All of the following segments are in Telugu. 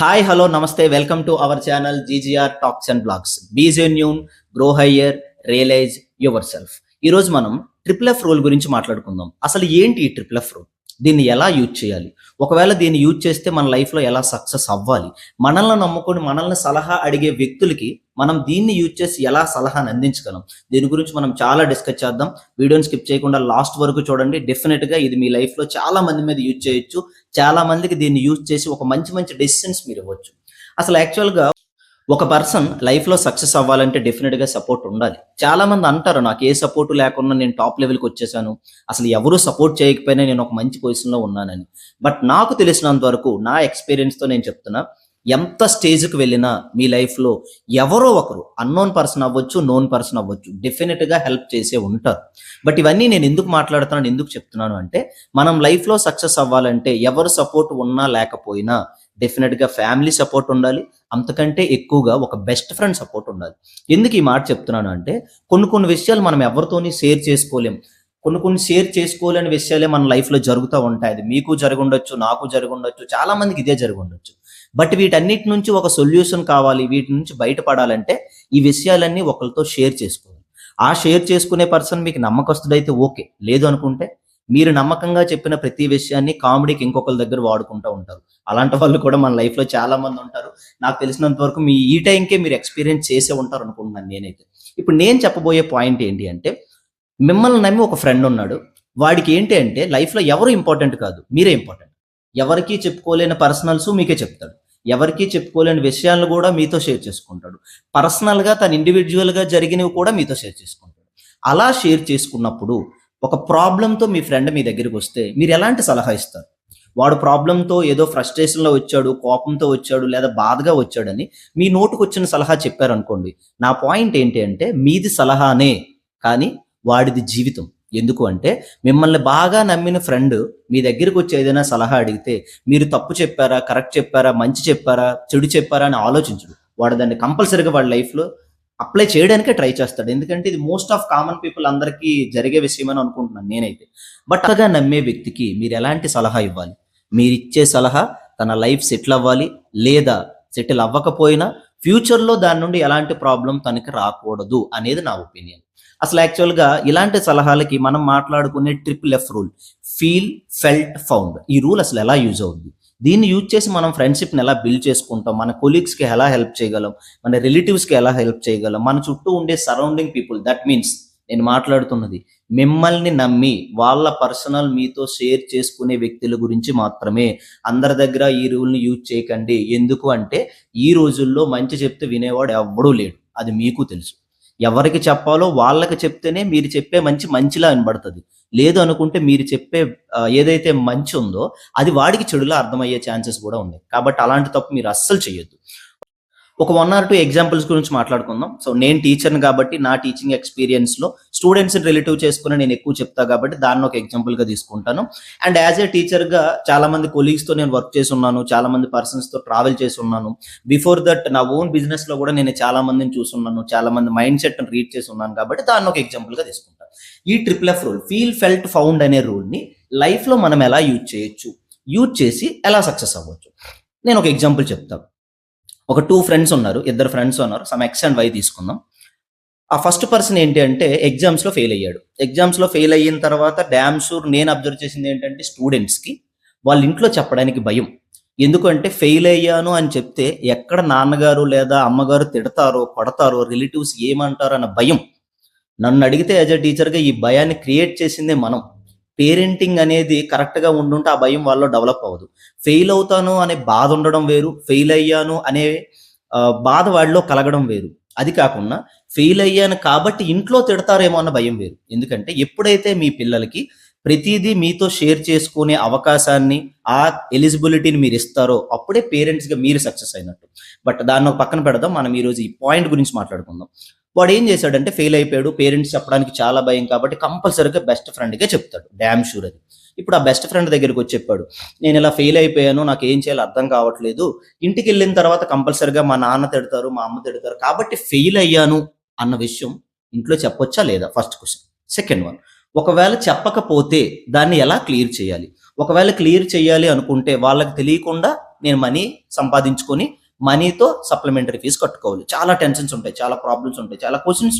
హాయ్ హలో నమస్తే welcome to our channel GGR talks and blogs. Be genuine, grow higher, realise your self. ఈరోజు మనం ట్రిపుల్ ఎఫ్ రూల్ గురించి మాట్లాడుకుందాం. అసలు ఏంటి ఈ ట్రిపుల్ ఎఫ్ రూల్? దీన్ని ఎలా యూజ్ చేయాలి? ఒకవేళ దీన్ని యూజ్ చేస్తే మన లైఫ్లో ఎలా సక్సెస్ అవ్వాలి? మనల్ని నమ్ముకొని మనల్ని సలహా అడిగే వ్యక్తులకి మనం దీన్ని యూజ్ చేసి ఎలా సలహాని అందించగలం? దీని గురించి మనం చాలా డిస్కస్ చేద్దాం. వీడియోని స్కిప్ చేయకుండా లాస్ట్ వరకు చూడండి. డెఫినెట్గా ఇది మీ లైఫ్లో చాలా మంది మీద యూజ్ చేయొచ్చు. చాలా మందికి దీన్ని యూజ్ చేసి ఒక మంచి మంచి డెసిషన్స్ మీరు ఇవ్వచ్చు. అసలు యాక్చువల్గా ఒక పర్సన్ లైఫ్లో సక్సెస్ అవ్వాలంటే డెఫినెట్గా సపోర్ట్ ఉండాలి. చాలా మంది అంటారు, నాకు ఏ సపోర్ట్ లేకుండా నేను టాప్ లెవెల్కి వచ్చేసాను, అసలు ఎవరు సపోర్ట్ చేయకపోయినా నేను ఒక మంచి పొజిషన్లో ఉన్నానని. బట్ నాకు తెలిసినంత వరకు నా ఎక్స్పీరియన్స్తో నేను చెప్తున్నా, ఎంత స్టేజ్కి వెళ్ళినా మీ లైఫ్లో ఎవరో ఒకరు, అన్నోన్ పర్సన్ అవ్వచ్చు, నోన్ పర్సన్ అవ్వచ్చు, డెఫినెట్గా హెల్ప్ చేసే ఉంటారు. బట్ ఇవన్నీ నేను ఎందుకు మాట్లాడుతున్నాను, ఎందుకు చెప్తున్నాను అంటే, మనం లైఫ్లో సక్సెస్ అవ్వాలంటే ఎవరు సపోర్ట్ ఉన్నా లేకపోయినా డెఫినెట్గా ఫ్యామిలీ సపోర్ట్ ఉండాలి. అంతకంటే ఎక్కువగా ఒక బెస్ట్ ఫ్రెండ్ సపోర్ట్ ఉండాలి. ఎందుకు ఈ మాట చెప్తున్నాను అంటే, కొన్ని విషయాలు మనం ఎవరితోని షేర్ చేసుకోలేం. కొన్ని షేర్ చేసుకోలేని విషయాలే మన లైఫ్లో జరుగుతూ ఉంటాయి. అది మీకు జరుగుండొచ్చు, నాకు జరుగుండొచ్చు, చాలా మందికి ఇదే జరుగుండొచ్చు. బట్ వీటన్నిటి నుంచి ఒక సొల్యూషన్ కావాలి, వీటి నుంచి బయటపడాలంటే ఈ విషయాలన్నీ ఒకరితో షేర్ చేసుకోవాలి. ఆ షేర్ చేసుకునే పర్సన్ మీకు నమ్మకస్తుడైతే ఓకే, లేదు అనుకుంటే మీరు నమ్మకంగా చెప్పిన ప్రతి విషయాన్ని కామెడీకి ఇంకొకరి దగ్గర వాడుకుంటూ ఉంటారు. అలాంటి వాళ్ళు కూడా మన లైఫ్లో చాలా మంది ఉంటారు. నాకు తెలిసినంత వరకు మీ ఈ టైంకే మీరు ఎక్స్పీరియన్స్ చేసే ఉంటారు అనుకుంటున్నాను నేనైతే. ఇప్పుడు నేను చెప్పబోయే పాయింట్ ఏంటి అంటే, మిమ్మల్ని నమ్మి ఒక ఫ్రెండ్ ఉన్నాడు. వాడికి ఏంటి అంటే లైఫ్లో ఎవరు ఇంపార్టెంట్ కాదు, మీరే ఇంపార్టెంట్. ఎవరికీ చెప్పుకోలేని పర్సనల్స్ మీకే చెప్తాడు. ఎవరికీ చెప్పుకోలేని విషయాలను కూడా మీతో షేర్ చేసుకుంటాడు. పర్సనల్గా తన ఇండివిజువల్గా జరిగినవి కూడా మీతో షేర్ చేసుకుంటాడు. అలా షేర్ చేసుకున్నప్పుడు ఒక ప్రాబ్లంతో మీ ఫ్రెండ్ మీ దగ్గరికి వస్తే మీరు ఎలాంటి సలహా ఇస్తారు? వాడు ప్రాబ్లంతో ఏదో ఫ్రస్ట్రేషన్లో వచ్చాడు, కోపంతో వచ్చాడు, లేదా బాధగా వచ్చాడని మీ నోటుకు వచ్చిన సలహా చెప్పారనుకోండి. నా పాయింట్ ఏంటి అంటే, మీది సలహానే కానీ వాడిది జీవితం. ఎందుకు అంటే, మిమ్మల్ని బాగా నమ్మిన ఫ్రెండ్ మీ దగ్గరికి వచ్చి ఏదైనా సలహా అడిగితే మీరు తప్పు చెప్పారా, కరెక్ట్ చెప్పారా, మంచి చెప్పారా, చెడు చెప్పారా అని ఆలోచించడు. వాడు దాన్ని కంపల్సరీగా వాడి లైఫ్లో అప్లై చేయడానికే ట్రై చేస్తాడు. ఎందుకంటే ఇది మోస్ట్ ఆఫ్ కామన్ పీపుల్ అందరికీ జరిగే విషయం అని అనుకుంటున్నాను నేనైతే. బట్ అంతగా నమ్మే వ్యక్తికి మీరు ఎలాంటి సలహా ఇవ్వాలి? మీరిచ్చే సలహా తన లైఫ్ సెటిల్ అవ్వాలి, లేదా సెటిల్ అవ్వకపోయినా ఫ్యూచర్లో దాని నుండి ఎలాంటి ప్రాబ్లం తనకి రాకూడదు అనేది నా ఒపీనియన్. అసలు యాక్చువల్గా ఇలాంటి సలహాలకి మనం మాట్లాడుకునే triple F rule, feel, felt, found. ఈ రూల్ అసలు ఎలా యూజ్ అవుతుంది? దీన్ని యూజ్ చేసి మనం ఫ్రెండ్షిప్ని ఎలా బిల్డ్ చేసుకుంటాం, మన కొలీగ్స్కి ఎలా హెల్ప్ చేయగలం, మన రిలేటివ్స్కి ఎలా హెల్ప్ చేయగలం, మన చుట్టూ ఉండే సరౌండింగ్ పీపుల్, దట్ మీన్స్ నేను మాట్లాడుతున్నది మిమ్మల్ని నమ్మి వాళ్ళ పర్సనల్ మీతో షేర్ చేసుకునే వ్యక్తుల గురించి మాత్రమే. అందరి దగ్గర ఈ రూల్ని యూజ్ చేయకండి. ఎందుకు అంటే, ఈ రోజుల్లో మంచి చెప్తే వినేవాడు ఎవ్వడూ లేడు, అది మీకు తెలుసు. ఎవరికి చెప్పాలో వాళ్ళకి చెప్తేనే మీరు చెప్పే మంచి మంచిలా వినబడుతుంది. లేదు అనుకుంటే మీరు చెప్పే ఏదైతే మంచి ఉందో అది వాడికి చెడులా అర్థమయ్యే ఛాన్సెస్ కూడా ఉన్నాయి. కాబట్టి అలాంటి తప్పు మీరు అస్సలు చేయొద్దు. ఒక 1 or 2 ఎగ్జాంపుల్స్ గురించి మాట్లాడుకుందాం. సో నేను టీచర్ని కాబట్టి నా టీచింగ్ ఎక్స్పీరియన్స్లో స్టూడెంట్స్ని రిలేటివ్ చేసుకుని నేను ఎక్కువ చెప్తా కాబట్టి దాన్ని ఒక ఎగ్జాంపుల్గా తీసుకుంటాను. అండ్ యాజ్ ఏ టీచర్గా చాలా మంది కొలీగ్స్తో నేను వర్క్ చేసి ఉన్నాను, చాలా మంది పర్సన్స్తో ట్రావెల్ చేసి ఉన్నాను. బిఫోర్ దట్ నా ఓన్ బిజినెస్లో కూడా నేను చాలా మందిని చూసున్నాను, చాలా మంది మైండ్ సెట్ని రీడ్ చేసి ఉన్నాను కాబట్టి దాన్ని ఒక ఎగ్జాంపుల్గా తీసుకుంటాను. ఈ triple F rule, feel, felt, found అనే రూల్ని లైఫ్లో మనం ఎలా యూజ్ చేయొచ్చు, యూజ్ చేసి ఎలా సక్సెస్ అవ్వచ్చు? నేను ఒక ఎగ్జాంపుల్ చెప్తాను. ఒక 2 ఫ్రెండ్స్ ఉన్నారు, ఇద్దరు ఫ్రెండ్స్ ఉన్నారు. సమ్ ఎక్స్ అండ్ వై తీసుకుందాం. ఆ ఫస్ట్ పర్సన్ ఏంటి అంటే ఎగ్జామ్స్లో ఫెయిల్ అయ్యాడు. ఎగ్జామ్స్లో ఫెయిల్ అయిన తర్వాత డ్యామ్ షూర్ నేను అబ్జర్వ్ చేసింది ఏంటంటే, స్టూడెంట్స్కి వాళ్ళ ఇంట్లో చెప్పడానికి భయం. ఎందుకంటే ఫెయిల్ అయ్యాను అని చెప్తే ఎక్కడ నాన్నగారు లేదా అమ్మగారు తిడతారో, కొడతారో, రిలేటివ్స్ ఏమంటారో అన్న భయం. నన్ను అడిగితే యాజ్ ఎ టీచర్గా ఈ భయాన్ని క్రియేట్ చేసిందే మనం. పేరెంటింగ్ అనేది కరెక్ట్గా ఉండుంటే ఆ భయం వాళ్ళలో డెవలప్ అవ్వదు. ఫెయిల్ అవుతాను అనే బాధ ఉండడం వేరు, ఫెయిల్ అయ్యాను అనే బాధ వాడిలో కలగడం వేరు. అది కాకుండా ఫెయిల్ అయ్యాను కాబట్టి ఇంట్లో తిడతారేమో అన్న భయం వేరు. ఎందుకంటే ఎప్పుడైతే మీ పిల్లలకి ప్రతిదీ మీతో షేర్ చేసుకునే అవకాశాన్ని, ఆ ఎలిజిబిలిటీని మీరు ఇస్తారో అప్పుడే పేరెంట్స్గా మీరు సక్సెస్ అయినట్టు. బట్ దాన్ని ఒక పక్కన పెడదాం. మనం ఈరోజు ఈ పాయింట్ గురించి మాట్లాడుకుందాం. వాడు ఏం చేశాడంటే ఫెయిల్ అయిపోయాడు. పేరెంట్స్ చెప్పడానికి చాలా భయం కాబట్టి కంపల్సరీగా బెస్ట్ ఫ్రెండ్కే చెప్తాడు, డ్యామ్ షూర్ అది. ఇప్పుడు ఆ బెస్ట్ ఫ్రెండ్ దగ్గరికి వచ్చి చెప్పాడు, నేను ఇలా ఫెయిల్ అయిపోయాను, నాకు ఏం చేయాలో అర్థం కావట్లేదు, ఇంటికి వెళ్ళిన తర్వాత కంపల్సరీగా మా నాన్న తిడతారు, మా అమ్మ తిడతారు, కాబట్టి ఫెయిల్ అయ్యాను అన్న విషయం ఇంట్లో చెప్పొచ్చా లేదా? First question. సెకండ్ వన్, ఒకవేళ చెప్పకపోతే దాన్ని ఎలా క్లియర్ చేయాలి? ఒకవేళ క్లియర్ చేయాలి అనుకుంటే వాళ్ళకి తెలియకుండా నేను మనీ సంపాదించుకొని మనీతో సప్లిమెంటరీ ఫీజు కట్టుకోవాలి. చాలా టెన్షన్స్ ఉంటాయి, చాలా ప్రాబ్లమ్స్ ఉంటాయి, చాలా క్వశ్చన్స్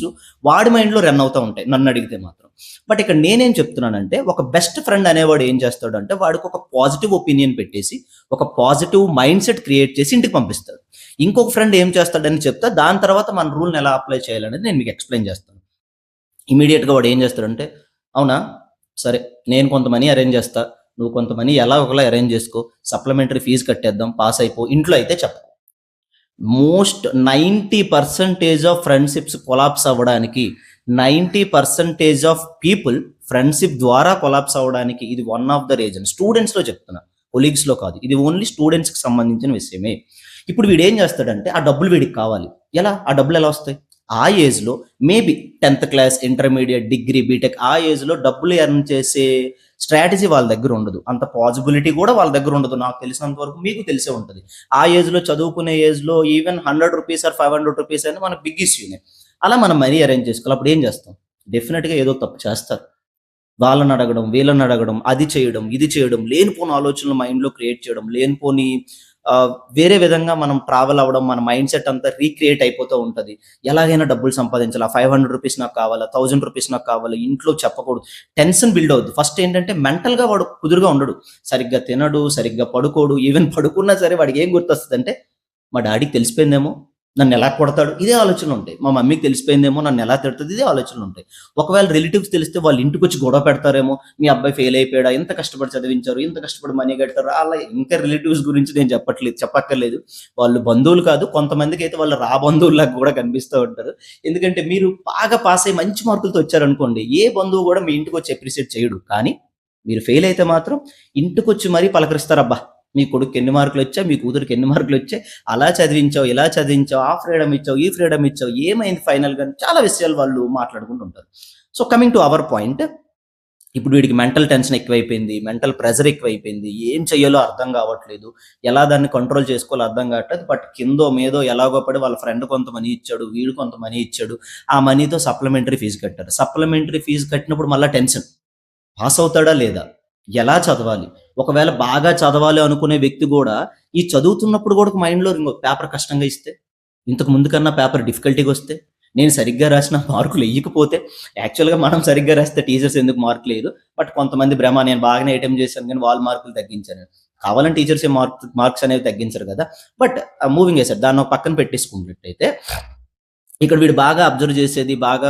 వాడి మైండ్లో రన్ అవుతూ ఉంటాయి నన్ను అడిగితే మాత్రం. బట్ ఇక్కడ నేనేం చెప్తున్నానంటే, ఒక బెస్ట్ ఫ్రెండ్ అనేవాడు ఏం చేస్తాడంటే, వాడికి ఒక పాజిటివ్ ఒపీనియన్ పెట్టేసి ఒక పాజిటివ్ మైండ్ సెట్ క్రియేట్ చేసి ఇంటికి పంపిస్తాడు. ఇంకొక ఫ్రెండ్ ఏం చేస్తాడని చెప్తా, దాని తర్వాత మన రూల్ని ఎలా అప్లై చేయాలనేది నేను మీకు ఎక్స్ప్లెయిన్ చేస్తాను. ఇమీడియట్గా వాడు ఏం చేస్తాడంటే, అవునా సరే నేను కొంత మనీ అరేంజ్ చేస్తా, నువ్వు కొంత మనీ ఎలా ఒకలా అరేంజ్ చేసుకో, సప్లిమెంటరీ ఫీజు కట్టేద్దాం, పాస్ అయిపో, ఇంట్లో అయితే చెప్పు. మోస్ట్ 90% ఆఫ్ ఫ్రెండ్షిప్స్ కొలాప్స్ అవ్వడానికి, 90% ఆఫ్ పీపుల్ ఫ్రెండ్షిప్ ద్వారా కొలాప్స్ అవ్వడానికి ఇది వన్ ఆఫ్ ద రీజన్. స్టూడెంట్స్లో చెప్తున్నా, కొలీగ్స్లో కాదు, ఇది ఓన్లీ స్టూడెంట్స్కి సంబంధించిన విషయమే. ఇప్పుడు వీడు ఏం చేస్తాడంటే, ఆ డబ్బులు వీడికి కావాలి. ఆ డబ్బులు ఎలా వస్తాయి? ఆ ఏజ్లో maybe 10th class, intermediate, degree, BTech ఆ ఏజ్లో డబ్బులు ఎర్న్ చేసే స్ట్రాటజీ వాళ్ళ దగ్గర ఉండదు, అంత పాసిబిలిటీ కూడా వాళ్ళ దగ్గర ఉండదు. నాకు తెలిసినంత వరకు మీకు తెలిసే ఉంటుంది. ఆ ఏజ్లో చదువుకునే ఏజ్లో ఈవెన్ 100 రూపీస్ ఆర్ 500 రూపీస్ అయినా మనకు బిగ్ ఇష్యూనే. అలా మనం మనీ అరేంజ్ చేసుకోవాలి. అప్పుడు ఏం చేస్తాం? డెఫినెట్గా ఏదో తప్పు చేస్తారు. వాళ్ళని అడగడం, వీళ్ళని అడగడం, అది చేయడం, ఇది చేయడం, లేనిపోని ఆలోచనలు మైండ్లో క్రియేట్ చేయడం, లేనిపోని వేరే విధంగా మనం ట్రావెల్ అవ్వడం, మన మైండ్ సెట్ అంతా రీక్రియేట్ అయిపోతూ ఉంటుంది. ఎలాగైనా డబ్బులు సంపాదించాలి, 500 రూపీస్ నాకు కావాలా, 1000 రూపీస్ నాకు కావాలి, ఇంట్లో చెప్పకూడదు, టెన్షన్ బిల్డ్ అవుద్ది. ఫస్ట్ ఏంటంటే మెంటల్గా వాడు కుదురుగా ఉండడు, సరిగ్గా తినడు, సరిగ్గా పడుకోడు. ఈవెన్ పడుకున్నా సరే వాడికి ఏం గుర్తొస్తుంది అంటే, మా డాడీకి తెలిసిపోయిందేమో నన్ను ఎలా కొడతాడు, ఇదే ఆలోచనలు ఉంటాయి. మా మమ్మీకి తెలిసిపోయిందేమో నన్ను ఎలా తిడుతుంది, ఇదే ఆలోచనలు ఉంటాయి. ఒకవేళ రిలేటివ్స్ తెలిస్తే వాళ్ళు ఇంటికి వచ్చి గొడవ పెడతారేమో, మీ అబ్బాయి ఫెయిల్ అయిపోయాడా, ఇంత కష్టపడి చదివించారు, ఇంత కష్టపడి మనీ కట్టారు, అలా. ఇంకా రిలేటివ్స్ గురించి నేను చెప్పక్కర్లేదు, వాళ్ళు బంధువులు కాదు, కొంతమందికి అయితే వాళ్ళు బంధువులకు కూడా కనిపిస్తూ ఉంటారు. ఎందుకంటే మీరు బాగా పాస్ అయ్యి మంచి మార్కులతో వచ్చారనుకోండి, ఏ బంధువు కూడా మీ ఇంటికి వచ్చి అప్రిషియేట్ చేయడు. కానీ మీరు ఫెయిల్ అయితే మాత్రం ఇంటికి వచ్చి మరీ పలకరిస్తారు, అబ్బా మీ కొడుకు ఎన్ని మార్కులు వచ్చాయి, మీ కూతురికి ఎన్ని మార్కులు వచ్చాయి, అలా చదివించావు, ఇలా చదివించావు, ఆ ఫ్రీడమ్ ఇచ్చావు, ఈ ఫ్రీడమ్ ఇచ్చావు, ఏమైంది ఫైనల్గా, చాలా విషయాలు వాళ్ళు మాట్లాడుకుంటూ ఉంటారు. So coming to our point, ఇప్పుడు వీడికి మెంటల్ టెన్షన్ ఎక్కువైపోయింది, మెంటల్ ప్రెజర్ ఎక్కువైపోయింది, ఏం చెయ్యాలో అర్థం కావట్లేదు, ఎలా దాన్ని కంట్రోల్ చేసుకోవాలో అర్థం కావట్లేదు. బట్ కిందో మీదో ఎలాగో పడి వాళ్ళ ఫ్రెండ్ కొంత మనీ ఇచ్చాడు, వీడు కొంత మనీ ఇచ్చాడు, ఆ మనీతో సప్లిమెంటరీ ఫీజు కట్టారు. సప్లిమెంటరీ ఫీజు కట్టినప్పుడు మళ్ళీ టెన్షన్, పాస్ అవుతాడా లేదా, ఎలా చదవాలి. ఒకవేళ బాగా చదవాలి అనుకునే వ్యక్తి కూడా ఈ చదువుతున్నప్పుడు కూడా మైండ్లో పేపర్ కష్టంగా ఇస్తే, ఇంతకు ముందు కన్నా పేపర్ డిఫికల్టీగా వస్తే, నేను సరిగ్గా రాసిన మార్కులు వేయకపోతే, యాక్చువల్గా మనం సరిగ్గా రాస్తే టీచర్స్ ఎందుకు మార్కులు లేదు, బట్ కొంతమంది భ్రమ, నేను బాగానే అటెంప్ట్ చేశాను కానీ వాళ్ళ మార్కులు తగ్గించాను. కావాలని టీచర్స్ మార్క్స్ అనేవి తగ్గించరు కదా. బట్ మూవింగ్ చేశారు, దాన్ని ఒక పక్కన పెట్టేసుకున్నట్టయితే, ఇక్కడ వీడు బాగా అబ్జర్వ్ చేసేది, బాగా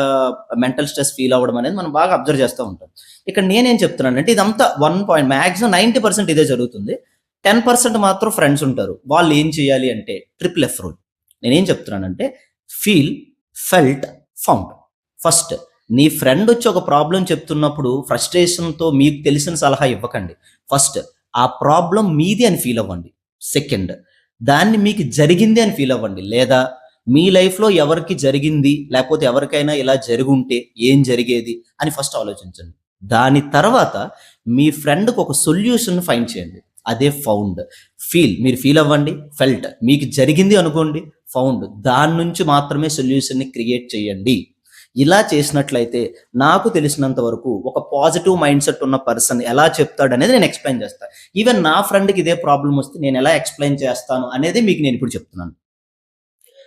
మెంటల్ స్ట్రెస్ ఫీల్ అవ్వడం అనేది మనం బాగా అబ్జర్వ్ చేస్తూ ఉంటాం. ఇక్కడ నేనేం చెప్తున్నానంటే, ఇదంతా 1 పాయింట్, మ్యాక్సిమం 90% ఇదే జరుగుతుంది. 10% మాత్రం ఫ్రెండ్స్ ఉంటారు. వాళ్ళు ఏం చేయాలి అంటే, FFF రూల్. నేనేం చెప్తున్నానంటే, ఫీల్, ఫెల్ట్, ఫౌండ్. ఫస్ట్ నీ ఫ్రెండ్ వచ్చి ఒక ప్రాబ్లం చెప్తున్నప్పుడు ఫ్రస్ట్రేషన్తో మీకు తెలిసిన సలహా ఇవ్వకండి. ఫస్ట్ ఆ ప్రాబ్లం మీది అని ఫీల్ అవ్వండి. సెకండ్, దాన్ని మీకు జరిగింది అని ఫీల్ అవ్వండి. లేదా మీ లైఫ్లో ఎవరికి జరిగింది, లేకపోతే ఎవరికైనా ఇలా జరుగుంటే ఏం జరిగేది అని ఫస్ట్ ఆలోచించండి. దాని తర్వాత మీ ఫ్రెండ్కి ఒక సొల్యూషన్ ఫైండ్ చేయండి. అదే ఫౌండ్. మీరు ఫీల్ అవ్వండి, ఫెల్ట్ మీకు జరిగింది అనుకోండి, ఫౌండ్ దాని నుంచి మాత్రమే సొల్యూషన్ని క్రియేట్ చేయండి. ఇలా చేసినట్లయితే నాకు తెలిసినంత వరకు ఒక పాజిటివ్ మైండ్ సెట్ ఉన్న పర్సన్ ఎలా చెప్తాడు అనేది నేను ఎక్స్ప్లెయిన్ చేస్తాను. ఈవెన్ నా ఫ్రెండ్కి ఇదే ప్రాబ్లం వస్తే నేను ఎలా ఎక్స్ప్లెయిన్ చేస్తాను అనేది మీకు నేను ఇప్పుడు చెప్తున్నాను.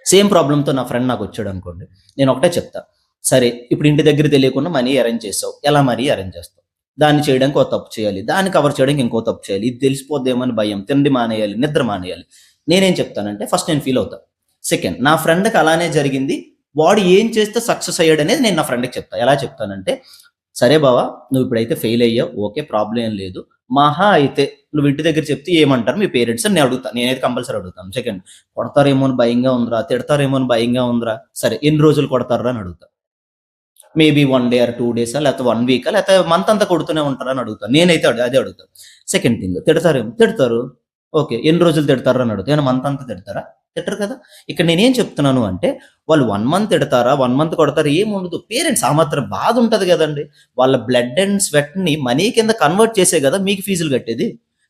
సేమ్ ప్రాబ్లంతో నా ఫ్రెండ్ నాకు వచ్చాడు అనుకోండి, నేను ఒకటే చెప్తా, సరే ఇప్పుడు ఇంటి దగ్గర తెలియకుండా మనీ అరేంజ్ చేసావు, ఎలా మనీ అరేంజ్ చేస్తావు, దాన్ని చేయడానికి ఒక తప్పు చేయాలి, దాన్ని కవర్ చేయడానికి ఇంకో తప్పు చేయాలి, ఇది తెలిసిపోద్దేమని భయం, తిండి మానేయాలి, నిద్ర మానేయాలి. నేనేం చెప్తానంటే, ఫస్ట్ నేను ఫీల్ అవుతా. సెకండ్, నా ఫ్రెండ్కి అలానే జరిగింది, వాడు ఏం చేస్తే సక్సెస్ అయ్యాడు అనేది నేను నా ఫ్రెండ్కి చెప్తా. ఎలా చెప్తానంటే, సరే బావా నువ్వు ఇప్పుడైతే ఫెయిల్ అయ్యావు, ఓకే ప్రాబ్లం ఏం లేదు, మహా అయితే నువ్వు ఇంటి దగ్గర చెప్తే ఏమంటారు మీ పేరెంట్స్ అని నేను అడుగుతాను. నేనైతే కంపల్సరీ అడుగుతాను. సెకండ్, కొడతారేమో అని భయంగా ఉందిరా, తిడతారేమో అని భయంగా ఉందిరా, సరే ఎన్ని రోజులు కొడతారా అని అడుగుతా. మేబీ 1 డే ఆర్ 2 డేసా, లేకపోతే 1 వీకా, లేకపోతే మంత్ అంతా కొడుతూనే ఉంటారా అని అడుగుతాను. నేనైతే అదే అడుగుతాను. సెకండ్ థింగ్, తిడతారు, ఓకే ఎన్ని రోజులు తిడతారా అని అడుగుతా. ఏమైనా మంత్ అంతా తిడతారా? తిట్టరు కదా. ఇక్కడ నేనేం చెప్తున్నాను అంటే, వాళ్ళు 1 మంత్ తిడతారా, 1 మంత్ కొడతారా, ఏముండదు. పేరెంట్స్ ఆ మాత్రం బాధ ఉంటుంది కదండి. వాళ్ళ బ్లడ్ అండ్ స్వెట్ని మనీ కింద కన్వర్ట్ చేసే కదా మీకు ఫీజులు కట్టేది.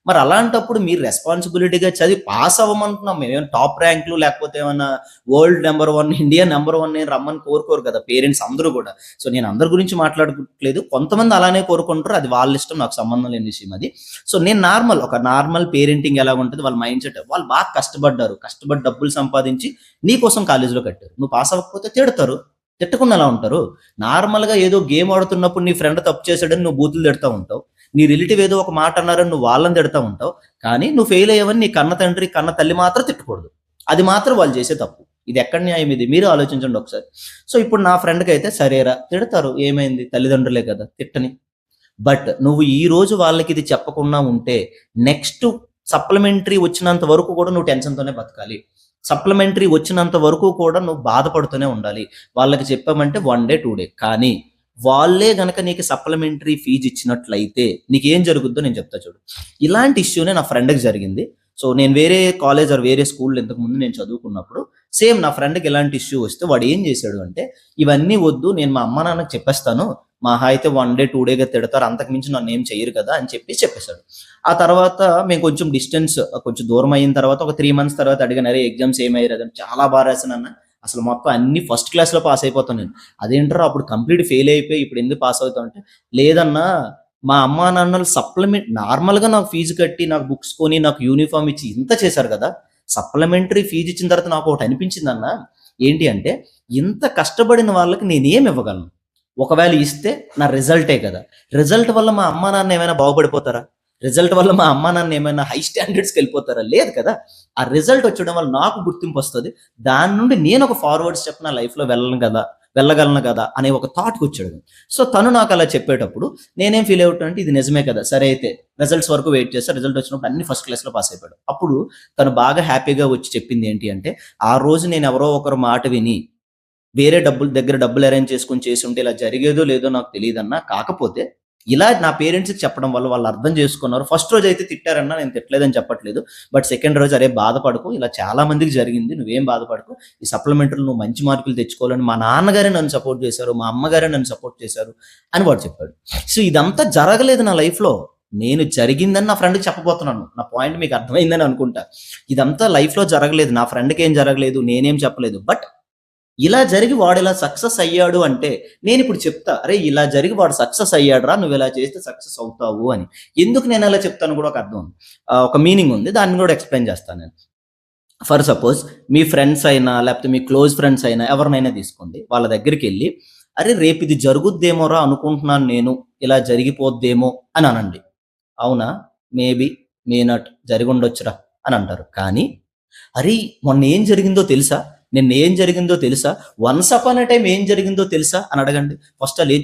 మరి అలాంటప్పుడు మీరు రెస్పాన్సిబిలిటీగా చదివి పాస్ అవ్వమంటున్నాం. మేమేమైనా టాప్ ర్యాంకులు లేకపోతే ఏమన్నా వరల్డ్ నెంబర్ 1, ఇండియా నెంబర్ 1 రమ్మని కోరుకోరు కదా పేరెంట్స్ అందరూ కూడా. సో నేను అందరి గురించి మాట్లాడట్లేదు. కొంతమంది అలానే కోరుకుంటారు. అది వాళ్ళ ఇష్టం. నాకు సంబంధం లేని విషయం అది. సో నేను ఒక నార్మల్ పేరెంటింగ్ ఎలా ఉంటుంది వాళ్ళ మైండ్ సెట్. వాళ్ళు బాగా కష్టపడ్డారు. కష్టపడి డబ్బులు సంపాదించి నీ కోసం కాలేజీలో కట్టారు. నువ్వు పాస్ అవ్వకపోతే తిడతారు. తిట్టకుండా ఎలా ఉంటారు? నార్మల్‌గా ఏదో గేమ్ ఆడుతున్నప్పుడు నీ ఫ్రెండ్ తప్పు చేశాడని నువ్వు బూతులు తిడతా ఉంటావు. నీ రిలేటివ్ ఏదో ఒక మాట అన్నారని నువ్వు వాళ్ళని తిడతా ఉంటావు. కానీ నువ్వు ఫెయిల్ అయ్యావని నీ కన్న తండ్రి, కన్న తల్లి మాత్రం తిట్టకూడదు. అది మాత్రం వాళ్ళు చేసే తప్పు. ఇది ఎక్కడ న్యాయం ఇది? మీరు ఆలోచించండి ఒకసారి. సో ఇప్పుడు నా ఫ్రెండ్‌కైతే సరేరా తిడతారు. ఏమైంది? తల్లిదండ్రులే కదా! తిట్టని. బట్ నువ్వు ఈరోజు వాళ్ళకి ఇది చెప్పకుండా ఉంటే నెక్స్ట్ సప్లిమెంటరీ వచ్చినంత వరకు కూడా నువ్వు టెన్షన్‌తోనే బతకాలి. సప్లిమెంటరీ వచ్చినంత వరకు కూడా నువ్వు బాధపడుతూనే ఉండాలి. వాళ్ళకి చెప్పామంటే 1 డే, 2 డే. కానీ వాళ్ళే గనక నీకు సప్లిమెంటరీ ఫీజ్ ఇచ్చినట్లయితే నీకేం జరుగుద్దో నేను చెప్తా చూడు. ఇలాంటి ఇష్యూనే నా ఫ్రెండ్‌కి జరిగింది. సో నేను వేరే కాలేజ్ ఆర్ వేరే స్కూల్‌లో ఇంతకుముందు నేను చదువుకున్నప్పుడు సేమ్ నా ఫ్రెండ్‌కి ఇలాంటి ఇష్యూ వస్తే వాడు ఏం చేశాడు అంటే, ఇవన్నీ వద్దు నేను మా అమ్మ నాన్నకి చెప్పేస్తాను. మహా అయితే 1 డే, 2 డేగా తిడతారు. అంతకు మించి నన్నేం చెయ్యరు కదా! అని చెప్పేసాడు. ఆ తర్వాత మేము కొంచెం డిస్టెన్స్ కొంచెం దూరం అయిన తర్వాత ఒక 3 మంత్స్ తర్వాత అడిగాను, "అరే ఎగ్జామ్స్ ఏమయ్యారు?" "చాలా బా రాశానన్న. అసలు మొత్తం అన్ని ఫస్ట్ క్లాస్‌లో పాస్ అయిపోతాను నేను." "అదేంట్రా అప్పుడు కంప్లీట్ ఫెయిల్ అయిపోయి ఇప్పుడు ఎందుకు పాస్ అవుతావు?" అంటే, "లేదన్నా మా అమ్మా నాన్నలు నార్మల్‌గా నాకు ఫీజు కట్టి, నాకు బుక్స్ కొని, నాకు యూనిఫార్మ్ ఇచ్చి ఇంత చేశారు కదా! సప్లిమెంటరీ ఫీజ్ ఇచ్చిన తర్వాత నాకు ఒకటి అనిపించిందన్నా. ఏంటి అంటే ఇంత కష్టపడిన వాళ్ళకి నేనేమి ఇవ్వగలను? ఒకవేళ ఇస్తే నా రిజల్టే కదా! రిజల్ట్ వల్ల మా అమ్మా నాన్న ఏమైనా బాగుపడిపోతారా? రిజల్ట్ వల్ల మా అమ్మా నాన్న ఏమైనా హై స్టాండర్డ్స్‌కెళ్ళిపోతారా? లేదు కదా! ఆ రిజల్ట్ వచ్చడం వల్ల నాకు గుర్తింపొస్తది. దాని నుండి నేను ఒక ఫార్వర్డ్ స్టెప్ నా లైఫ్‌లో వెళ్ళగలను కదా! అనే ఒక థాట్‌కొచ్చాడు. సో తను నాకు అలా చెప్పేటప్పుడు నేనేం ఫీల్ అవుతానంటే ఇది నిజమే కదా! సరే అయితే రిజల్ట్స్ వరకు వెయిట్ చేశా. రిజల్ట్ వచ్చినప్పుడు అన్ని ఫస్ట్ క్లాస్‌లో పాస్ అయిపోయాడు. అప్పుడు తను బాగా హ్యాపీగా వచ్చి చెప్పింది ఏంటి అంటే, "ఆ రోజు నేను ఎవరో ఒకరి మాట విని వేరే డబ్బులు అరేంజ్ చేసుకొని చేసుంటే ఇలా జరిగేదో లేదో నాకు తెలీదన్నా. కాకపోతే ఇలా నా పేరెంట్స్‌కి చెప్పడం వల్ల వాళ్ళు అర్థం చేసుకున్నారు. ఫస్ట్ రోజైతే తిట్టారన్నా నేను తిట్టలేదని చెప్పట్లేదు. బట్ సెకండ్ రోజు అరే బాధపడకు. ఇలా చాలా మందికి జరిగింది. నువ్వేం బాధపడకు. ఈ సప్లిమెంటరీలో నువ్వు మంచి మార్కులు తెచ్చుకోవాలని మా నాన్నగారే నన్ను సపోర్ట్ చేశారు. మా అమ్మగారే నన్ను సపోర్ట్ చేశారు" అని వాడు చెప్పాడు. సో ఇదంతా జరగలేదు నా లైఫ్‌లో. నేను జరిగిందని నా ఫ్రెండ్‌కి చెప్పబోతున్నాను. నా పాయింట్ మీకు అర్థమైందని అనుకుంటా. ఇదంతా లైఫ్‌లో జరగలేదు. నా ఫ్రెండ్‌కేం జరగలేదు. నేనేం చెప్పలేదు. బట్ ఇలా జరిగి వాడిలా సక్సెస్ అయ్యాడు అంటే, నేనిప్పుడు చెప్తా, "అరే! ఇలా జరిగి వాడు సక్సెస్ అయ్యాడురా! నువ్విలా చేస్తే సక్సెస్ అవుతావు" అని. ఎందుకు నేనలా చెప్తానో కూడా ఒక అర్థం ఉంది. ఒక మీనింగ్ ఉంది. దాన్ని కూడా ఎక్స్‌ప్లెయిన్ చేస్తాను నేను. ఫర్ సపోజ్ మీ ఫ్రెండ్స్ అయినా, లేకపోతే మీ క్లోజ్ ఫ్రెండ్స్ అయినా ఎవరినైనా తీసుకోండి. వాళ్ళ దగ్గరికెళ్ళి, "అరే! రేపిది జరుగుద్దేమోరా అనుకుంటున్నాను నేను. ఇలా జరిగిపోద్దేమో" అని అనండి. అవునా? మేబీ, మే నాట్ జరిగుండొచ్చురా అని అంటారు. కానీ అరేయ్! మొన్న ఏం జరిగిందో తెలుసా? నిన్న ఏం జరిగిందో తెలుసా? వన్స్ అపాన్ ఎ టైమ్ ఏం జరిగిందో తెలుసా? అని అడగండి. ఫస్ట్ ఆళ్ళు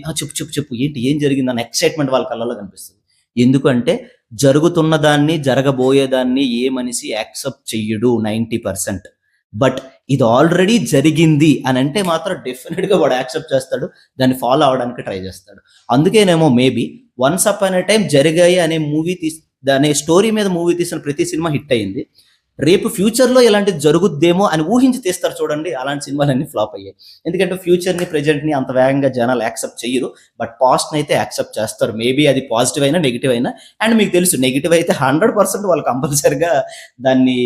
చెప్పు. ఏంటి ఏం జరిగిందన్న ఎక్సైట్‌మెంట్ వాళ్ళ కళ్ళలో కనిపిస్తది. ఎందుకంటే జరుగుతున్న దాన్ని, జరగబోయేదాన్ని ఏ మనిషి యాక్సెప్ట్ చెయ్యడు 90%. బట్ ఇది ఆల్రెడీ జరిగింది అనంటే మాత్రం డెఫినిట్‌గా వాడు యాక్సెప్ట్ చేస్తాడు. దాన్ని ఫాలో అవ్వడానికి ట్రై చేస్తాడు. అందుకేనేమో maybe 'once upon a time జరిగాయి' అనే స్టోరీ మీద మూవీ తీసిన ప్రతి సినిమా హిట్ అయింది. రేపు ఫ్యూచర్‌లో ఇలాంటిది జరుగుద్దేమో అని ఊహించి తీస్తారు చూడండి. అలాంటి సినిమాలన్నీ ఫ్లాప్ అయ్యాయి. ఎందుకంటే ఫ్యూచర్‌ని, ప్రెజెంట్‌ని అంత వేగంగా జనాలు యాక్సెప్ట్ చెయ్యరు. బట్ పాస్ట్‌నయితే యాక్సెప్ట్ చేస్తారు. మేబీ అది పాజిటివ్ అయినా, నెగెటివ్ అయినా. అండ్ మీకు తెలుసు నెగెటివ్ అయితే 100% వాళ్ళు కంపల్సరీగా దాన్ని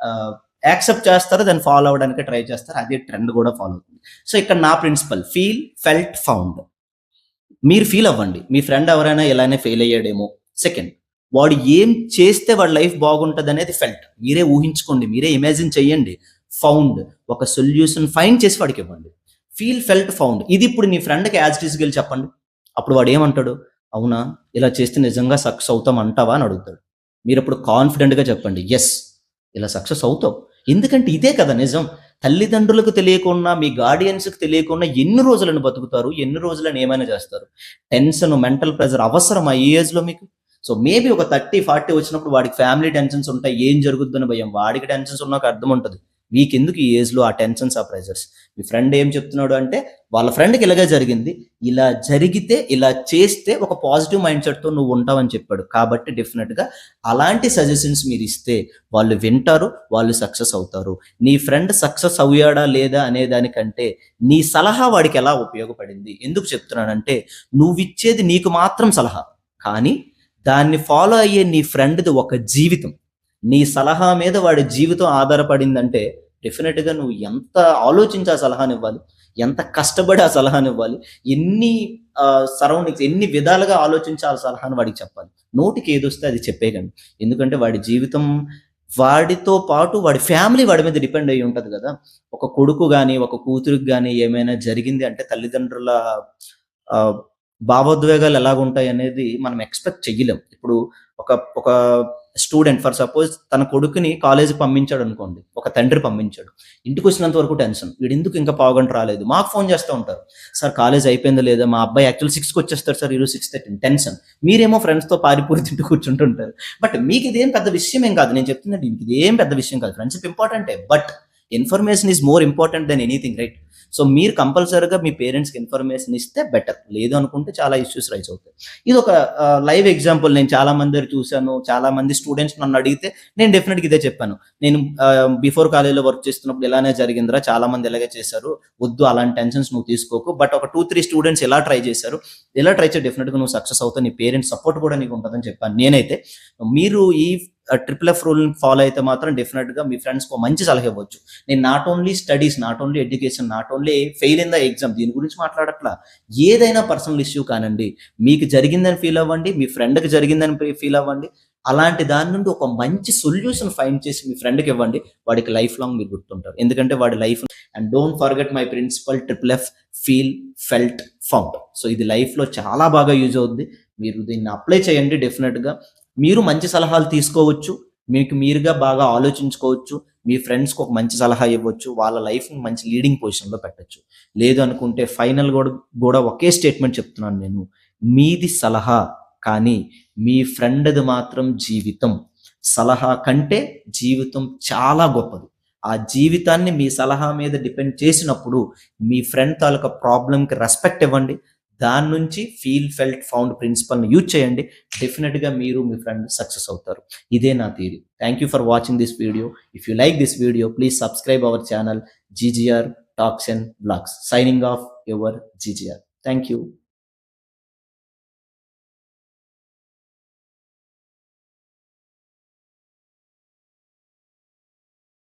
ఆహ్, యాక్సెప్ట్ చేస్తారు. దాన్ని ఫాలో అవ్వడానికి ట్రై చేస్తారు. అదే ట్రెండ్ కూడా ఫాలో అవుతుంది. సో ఇక్కడ నా ప్రిన్సిపల్ ఫీల్, ఫెల్ట్, ఫౌండ్. మీరు ఫీల్ అవ్వండి. మీ ఫ్రెండ్ ఎవరైనా ఇలానే ఫెయిల్ అయ్యాడేమో. సెకండ్, వాడు ఏం చేస్తే వాడి లైఫ్ బాగుంటదనేది ఫెల్ట్. మీరే ఊహించుకోండి. మీరే ఇమాజిన్ చేయండి. ఫౌండ్, ఒక సొల్యూషన్ ఫైండ్ చేసి వాడికివ్వండి. Feel, felt, found. ఇది ఇప్పుడు నీ ఫ్రెండ్‌కి యాజ్ ఇట్ ఈస్‌గా ఎళ్లి చెప్పండి. అప్పుడు వాడేమంటాడు? అవునా! ఇలా చేస్తే నిజంగా సక్సెస్ అవుతాం అంటావా? అని అడుగుతాడు. మీరప్పుడు కాన్ఫిడెంట్‌గా చెప్పండి. యెస్, ఇలా సక్సెస్ అవుతావు. ఎందుకంటే ఇదే కదా నిజం. తల్లిదండ్రులకు తెలియకుండా, మీ గార్డియన్స్‌కి తెలియకుండా ఎన్ని రోజులని బతుకుతారు? ఎన్ని రోజులని ఏమైనా చేస్తారు? టెన్షన్, మెంటల్ ప్రెషర్ అవసరమా ఈ ఏజ్‌లో మీకు? సో, మేబీ ఒక 30, 40 వచ్చినప్పుడు వాడికి ఫ్యామిలీ టెన్షన్స్ ఉంటాయి. ఏం జరుగుద్దని భయం. వాడికి టెన్షన్స్ ఉన్నాక అర్థం ఉంటది. మీకెందుకు ఈ ఏజ్‌లో ఆ టెన్షన్స్, ఆ ప్రెషర్స్? మీ ఫ్రెండ్ ఏం చెప్తున్నాడు అంటే, వాళ్ళ ఫ్రెండ్‌కి ఇలాగే జరిగింది. ఇలా జరిగితే, ఇలా చేస్తే ఒక పాజిటివ్ మైండ్ సెట్‌తో నువ్వు ఉంటావని చెప్పాడు. కాబట్టి డెఫినిట్‌గా అలాంటి సజెషన్స్ మీరిస్తే వాళ్ళు వింటారు. వాళ్ళు సక్సెస్ అవుతారు. నీ ఫ్రెండ్ సక్సెస్ అయ్యాడా లేదా అనే దానికంటే, నీ సలహా వాడికి ఎలా ఉపయోగపడింది? ఎందుకు చెప్తున్నానంటే, నువ్విచ్చేది నీకు మాత్రం సలహా. కానీ దాన్ని ఫాలో అయ్యే నీ ఫ్రెండ్ది ఒక జీవితం, నీ సలహా మీద వాడి జీవితం ఆధారపడిందంటే డెఫినెట్గా నువ్వు ఎంత ఆలోచించి ఆ సలహానివ్వాలి, ఎంత కష్టపడి ఆ సలహానివ్వాలి, ఎన్ని సరౌండింగ్స్ ఎన్ని విధాలుగా ఆలోచించి ఆ సలహాను వాడికి చెప్పాలి. నోటికి ఏదొస్తే అది చెప్పేయకండి. ఎందుకంటే వాడి జీవితం, వాడితో పాటు వాడి ఫ్యామిలీ వాడి మీద డిపెండ్ అయ్యి ఉంటది కదా. ఒక కొడుకు గాని, ఒక కూతురికి గాని ఏమైనా జరిగింది అంటే తల్లిదండ్రుల ఆహ్, భావోద్వేగాలు ఎలాగుంటాయనేది మనం ఎక్స్‌పెక్ట్ చెయ్యలేం. ఇప్పుడు ఒక ఒక స్టూడెంట్ ఫర్ సపోజ్ తన కొడుకుని కాలేజ్‌కి పంపించాడనుకోండి. ఒక తండ్రి పంపించాడు. ఇంటికొచ్చినంత వరకు టెన్షన్. వీడెందుకు ఇంకా పావుగంట రాలేదు? మాకు ఫోన్ చేస్తా ఉంటారు. సార్ కాలేజ్ అయిపోయిందా లేదా? మా అబ్బాయి యాక్చువల్ 6కి వచ్చేస్తాడు సార్ ఈరోజు 6:30 టెన్షన్. మీరేమో ఫ్రెండ్స్‌తో పారిపోయి తింటూ కూర్చుంటుంటారు. బట్ మీకిదేం పెద్ద విషయమేం కాదు. నేను చెప్తున్నది ఇదేం పెద్ద విషయం కాదు. ఫ్రెండ్‌షిప్ ఇంపార్టెంటే. But information is more important than anything right? So మీరు కంపల్సరీగా మీ పేరెంట్స్‌కి ఇన్ఫర్మేషన్ ఇస్తే బెటర్. లేదు అనుకుంటే చాలా ఇష్యూస్ రైజ్ అవుతాయి. ఇదొక లైవ్ ఎగ్జాంపుల్. నేను చాలా మంది దగ్గర చూసాను. చాలా మంది స్టూడెంట్స్ నన్ను అడిగితే నేను డెఫినిట్‌గా ఇదే చెప్పాను. నేను బిఫోర్ కాలేజ్‌లో వర్క్ చేస్తున్నప్పుడు ఇలానే జరిగిందిరా. చాలా మంది ఇలాగే చేశారు. వద్దు అలాంటి టెన్షన్స్ నువ్వు తీసుకోకు. బట్ ఒక 2, 3 స్టూడెంట్స్ ఇలా ట్రై చేశారు. ఇలా ట్రై చేయి డెఫినిట్‌గా నువ్వు సక్సెస్ అవుతావు. నీ పేరెంట్స్ సపోర్ట్ కూడా నీకు ఉంటదని చెప్పాను నేనైతే. మీరు ఈ ట్రిపుల్ ఎఫ్ రూల్‌ని ఫాలో అయితే మాత్రం డెఫినిట్‌గా మీ ఫ్రెండ్స్‌కి ఒక మంచి సలహా ఇవ్వచ్చు. నేను not only studies, not only education, not only fail in the exam దీని గురించి మాట్లాడట్లా. ఏదైనా పర్సనల్ ఇష్యూ కానండి. మీకు జరిగిందని ఫీల్ అవ్వండి. మీ ఫ్రెండ్‌కి జరిగిందని ఫీల్ అవ్వండి. అలాంటి దాని నుండి ఒక మంచి సొల్యూషన్ ఫైండ్ చేసి మీ ఫ్రెండ్‌కి ఇవ్వండి. వాడికి లైఫ్ లాంగ్ మీరు గుర్తుంటారు. ఎందుకంటే వాడి life and don't forget my principle triple F feel, felt, found. So ఇది లైఫ్‌లో చాలా బాగా యూజ్ అవుద్ది. మీరు దీన్ని అప్లై చేయండి డెఫినిట్‌గా. మీరు మంచి సలహాలు తీసుకోవచ్చు. మీకు మీరుగా బాగా ఆలోచించుకోవచ్చు. మీ ఫ్రెండ్స్‌కి ఒక మంచి సలహా ఇవ్వచ్చు. వాళ్ళ లైఫ్‌ని మంచి లీడింగ్ పొజిషన్‌లో పెట్టొచ్చు. లేదు అనుకుంటే ఫైనల్ గూడా ఒకే స్టేట్మెంట్ చెప్తున్నాను నేను. మీది సలహా కానీ మీ ఫ్రెండ్‌ది మాత్రం జీవితం. సలహా కంటే జీవితం చాలా గొప్పది. ఆ జీవితాన్ని మీ సలహా మీద డిపెండ్ చేసినప్పుడు మీ ఫ్రెండ్ తాలూకా ప్రాబ్లమ్‌కి రెస్పెక్ట్ ఇవ్వండి. దాని నుంచి ఫీల్, ఫెల్ట్, ఫౌండ్ ప్రిన్సిపల్‌ని యూజ్ చేయండి. డెఫినిట్‌గా మీరు మీ ఫ్రెండ్ సక్సెస్ అవుతారు. ఇదే నా theory. Thank you for watching this video. If you like this video please subscribe our channel GGR talks and vlogs. Signing off your GGR. Thank you.